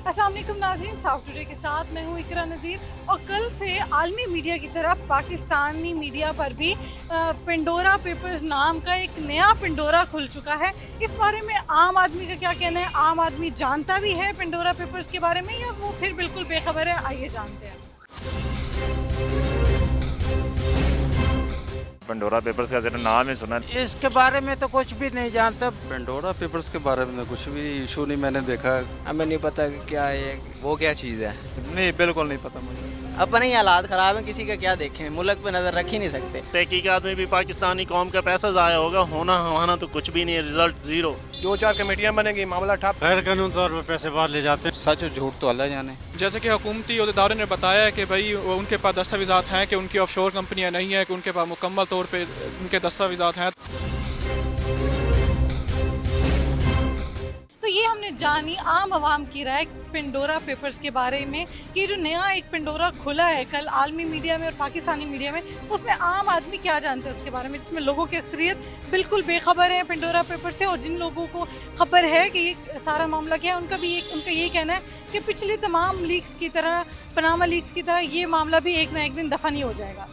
अस्सलाम वालेकुम नाज़रीन, साउथ टुडे के साथ मैं हूँ इकरा नज़ीर। और कल से आलमी मीडिया की तरफ पाकिस्तानी मीडिया पर भी पेंडोरा पेपर्स नाम का एक नया पेंडोरा खुल चुका है। इस बारे में आम आदमी का क्या कहना है? आम आदमी जानता भी है पेंडोरा पेपर्स के बारे में या वो फिर बिल्कुल बेखबर है? आइए जानते हैं। पेंडोरा पेपर्स का जरा नाम ही सुना। इसके बारे में तो कुछ भी नहीं जानता। पेंडोरा पेपर्स के बारे में कुछ भी इशू नहीं मैंने देखा। हमें नहीं पता कि क्या है वो, क्या चीज़ है। नहीं, बिल्कुल नहीं पता मुझे। अपने ही हालात ख़राब हैं, किसी का क्या देखें, मुल्क पे नज़र रख ही नहीं सकते। तहकीकात में भी पाकिस्तानी कौम का पैसा ज़ाया होगा, होना हमारा तो कुछ भी नहीं है, रिजल्ट ज़ीरो। 2-4 कमेटियां बनेंगी, मामला ठप। गैर कानूनी तौर पर पैसे बाहर ले जाते हैं। सच झूठ तो अल्लाह जाने। जैसे कि हुकूमती अहदेदारों ने बताया कि भाई उनके पास दस्तावेज़ात हैं कि उनकी ऑफशोर कंपनियां नहीं है, कि उनके पास मुकम्मल तौर पे उनके दस्तावेज़ात हैं। तो ये हमने जानी आम आवाम की राय पेंडोरा पेपर्स के बारे में कि जो नया एक पेंडोरा खुला है कल आलमी मीडिया में और पाकिस्तानी मीडिया में, उसमें आम आदमी क्या जानता है उसके बारे में, जिसमें लोगों की अक्सरियत बिल्कुल बेखबर है पेंडोरा पेपर से। और जिन लोगों को खबर है कि ये सारा मामला क्या है, उनका यही कहना है कि पिछले तमाम लीक्स की तरह, पनामा लीक्स की तरह ये मामला भी एक ना एक दिन दफा नहीं हो जाएगा।